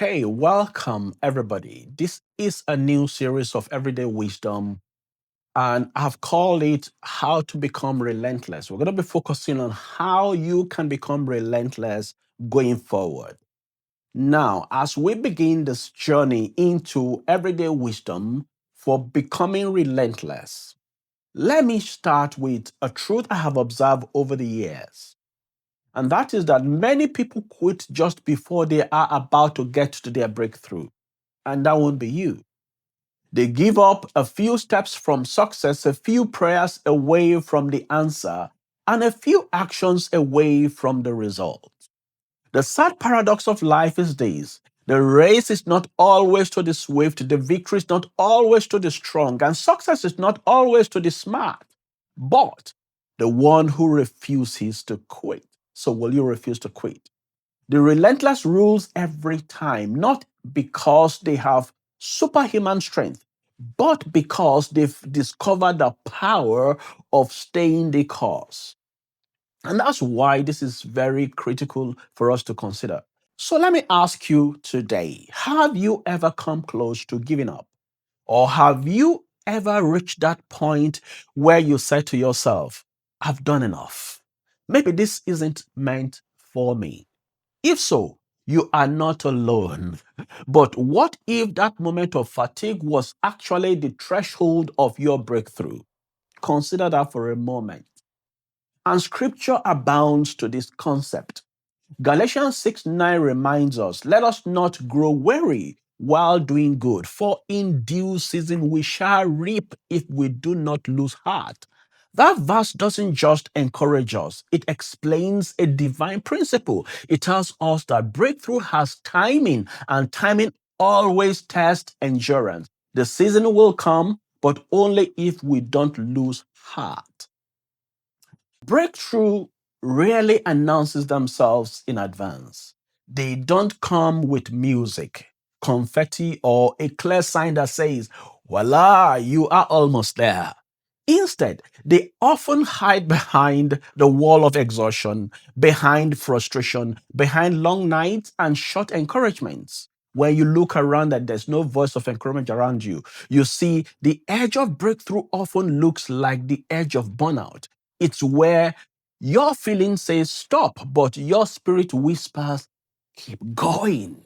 Hey, welcome everybody. This is a new series of everyday wisdom, and I've called it How to Become Relentless. We're going to be focusing on how you can become relentless going forward. Now, as we begin this journey into everyday wisdom for becoming relentless, let me start with a truth I have observed over the years. And that is that many people quit just before they are about to get to their breakthrough. And that won't be you. They give up a few steps from success, a few prayers away from the answer, and a few actions away from the result. The sad paradox of life is this: the race is not always to the swift, the victory is not always to the strong, and success is not always to the smart, but the one who refuses to quit. So, will you refuse to quit? The relentless rules every time, not because they have superhuman strength, but because they've discovered the power of staying the course. And that's why this is very critical for us to consider. So let me ask you today, have you ever come close to giving up? Or have you ever reached that point where you said to yourself, I've done enough? Maybe this isn't meant for me. If so, you are not alone. But what if that moment of fatigue was actually the threshold of your breakthrough? Consider that for a moment. And scripture abounds to this concept. Galatians 6:9 reminds us, let us not grow weary while doing good, for in due season we shall reap if we do not lose heart. That verse doesn't just encourage us, it explains a divine principle. It tells us that breakthrough has timing, and timing always tests endurance. The season will come, but only if we don't lose heart. Breakthrough rarely announces themselves in advance. They don't come with music, confetti, or a clear sign that says, voila, you are almost there. Instead, they often hide behind the wall of exhaustion, behind frustration, behind long nights and short encouragements. When you look around and there's no voice of encouragement around you, you see the edge of breakthrough often looks like the edge of burnout. It's where your feeling says stop, but your spirit whispers, keep going.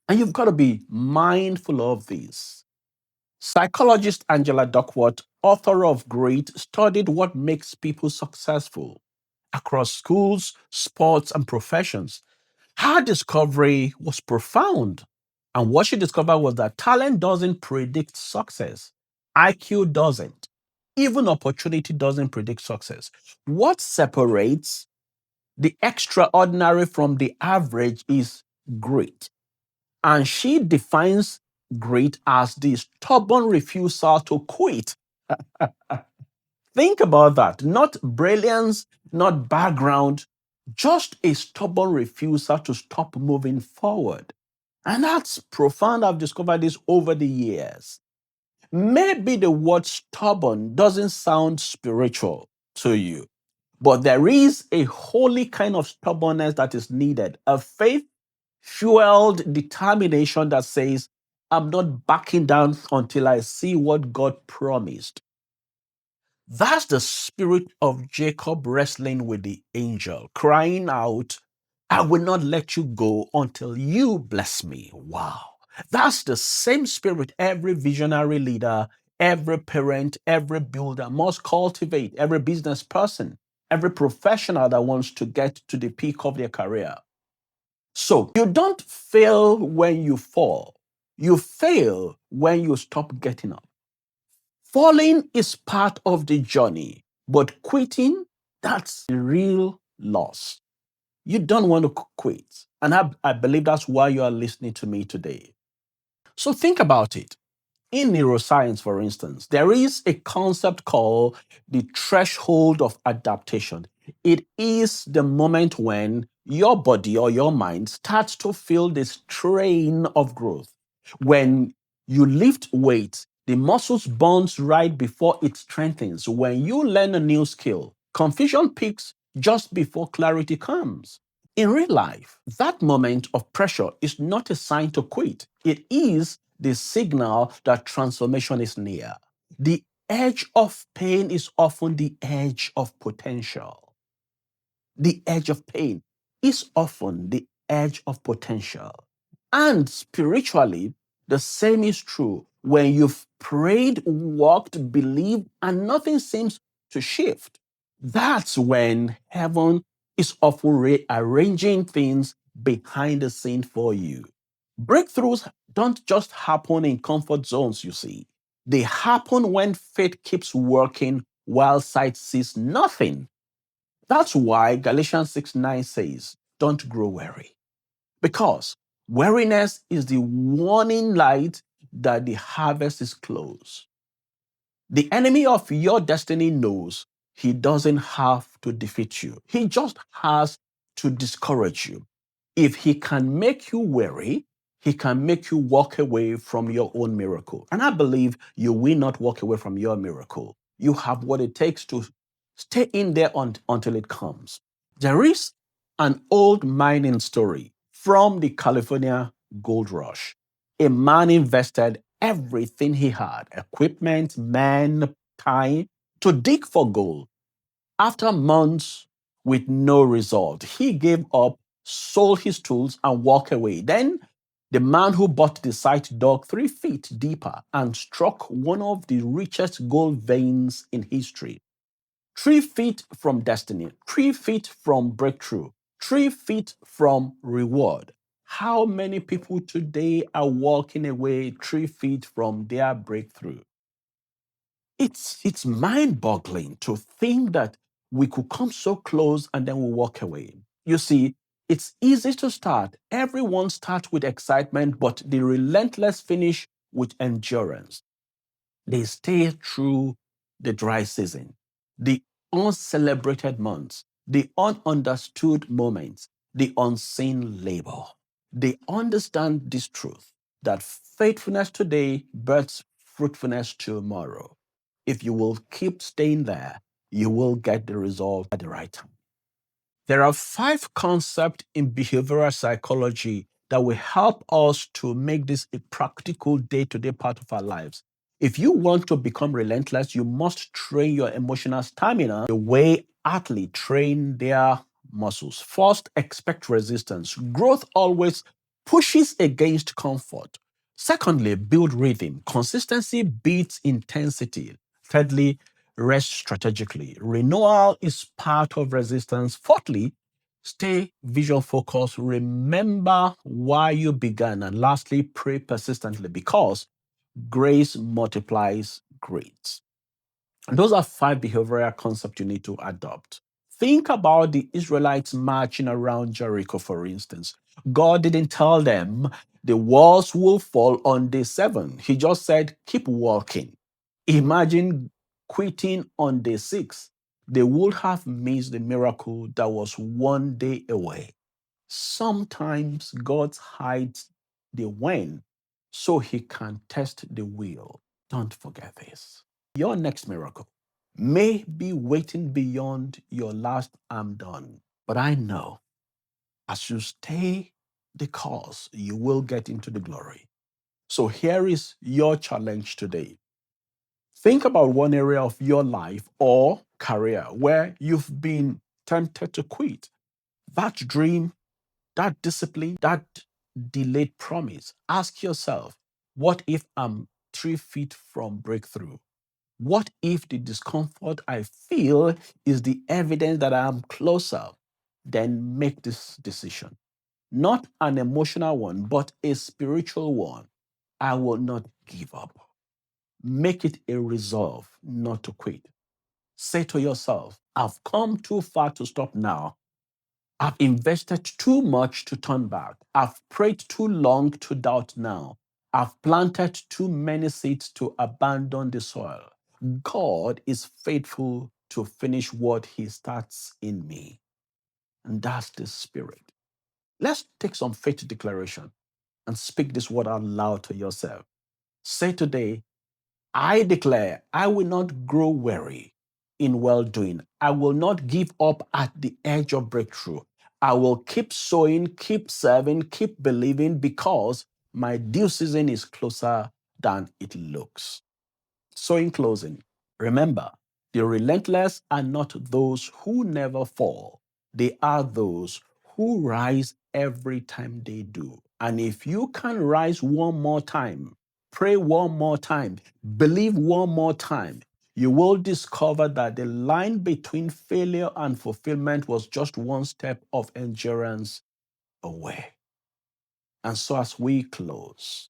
And you've got to be mindful of this. Psychologist Angela Duckworth, author of Great, studied what makes people successful across schools, sports, and professions. Her discovery was profound. And what she discovered was that talent doesn't predict success, IQ doesn't. Even opportunity doesn't predict success. What separates the extraordinary from the average is grit. And she defines grit as the stubborn refusal to quit. Think about that. Not brilliance, not background, just a stubborn refusal to stop moving forward. And that's profound. I've discovered this over the years. Maybe the word stubborn doesn't sound spiritual to you, but there is a holy kind of stubbornness that is needed, a faith fueled determination that says, I'm not backing down until I see what God promised. That's the spirit of Jacob wrestling with the angel, crying out, I will not let you go until you bless me. Wow. That's the same spirit every visionary leader, every parent, every builder must cultivate, every business person, every professional that wants to get to the peak of their career. So you don't fail when you fall. You fail when you stop getting up. Falling is part of the journey, but quitting, that's the real loss. You don't want to quit. And I believe that's why you are listening to me today. So think about it. In neuroscience, for instance, there is a concept called the threshold of adaptation. It is the moment when your body or your mind starts to feel the strain of growth. When you lift weights, the muscles bonds right before it strengthens. When you learn a new skill, confusion peaks just before clarity comes. In real life, that moment of pressure is not a sign to quit. It is the signal that transformation is near. The edge of pain is often the edge of potential. The edge of pain is often the edge of potential. And spiritually, the same is true. When you've prayed, walked, believed, and nothing seems to shift, that's when heaven is often rearranging things behind the scene for you. Breakthroughs don't just happen in comfort zones, you see. They happen when faith keeps working while sight sees nothing. That's why Galatians 6:9 says, don't grow weary. Because weariness is the warning light that the harvest is close. The enemy of your destiny knows he doesn't have to defeat you, he just has to discourage you. If he can make you weary, he can make you walk away from your own miracle. And I believe you will not walk away from your miracle. You have what it takes to stay in there until it comes. There is an old mining story from the California gold rush. A man invested everything he had, equipment, men, time, to dig for gold. After months with no result, he gave up, sold his tools, and walked away. Then the man who bought the site dug 3 feet deeper and struck one of the richest gold veins in history. 3 feet from destiny, 3 feet from breakthrough, 3 feet from reward. How many people today are walking away 3 feet from their breakthrough? It's mind-boggling to think that we could come so close and then we walk away. You see, it's easy to start. Everyone starts with excitement, but the relentless finish with endurance. They stay through the dry season, the uncelebrated months, the ununderstood moments, the unseen labor. They understand this truth that faithfulness today births fruitfulness tomorrow. If you will keep staying there, you will get the result at the right time. There are 5 concepts in behavioral psychology that will help us to make this a practical day to day part of our lives. If you want to become relentless, you must train your emotional stamina the way athletes train their muscles. First, expect resistance. Growth always pushes against comfort. Secondly, build rhythm. Consistency beats intensity. Thirdly, rest strategically. Renewal is part of resistance. Fourthly, stay vision focused. Remember why you began. And lastly, pray persistently because grace multiplies grace. Those are 5 behavioral concepts you need to adopt. Think about the Israelites marching around Jericho, for instance. God didn't tell them the walls will fall on day 7. He just said, keep walking. Imagine quitting on day 6. They would have missed the miracle that was one day away. Sometimes God hides the when so he can test the will. Don't forget this. Your next miracle may be waiting beyond your last I'm done. But I know as you stay the course, you will get into the glory. So here is your challenge today. Think about one area of your life or career where you've been tempted to quit. That dream, that discipline, that delayed promise. Ask yourself, what if I'm 3 feet from breakthrough? What if the discomfort I feel is the evidence that I am closer? Then make this decision. Not an emotional one, but a spiritual one. I will not give up. Make it a resolve not to quit. Say to yourself, I've come too far to stop now. I've invested too much to turn back. I've prayed too long to doubt now. I've planted too many seeds to abandon the soil. God is faithful to finish what he starts in me. And that's the spirit. Let's take some faith declaration and speak this word out loud to yourself. Say today, I declare I will not grow weary in well doing. I will not give up at the edge of breakthrough. I will keep sowing, keep serving, keep believing because my due season is closer than it looks. So, in closing, remember the relentless are not those who never fall, they are those who rise every time they do. And if you can rise one more time, pray one more time, believe one more time, you will discover that the line between failure and fulfillment was just one step of endurance away. And so, as we close,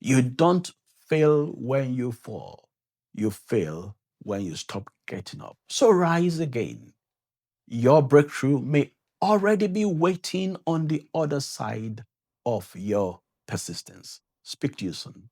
you don't fail when you fall. You fail when you stop getting up. So rise again. Your breakthrough may already be waiting on the other side of your persistence. Speak to you soon.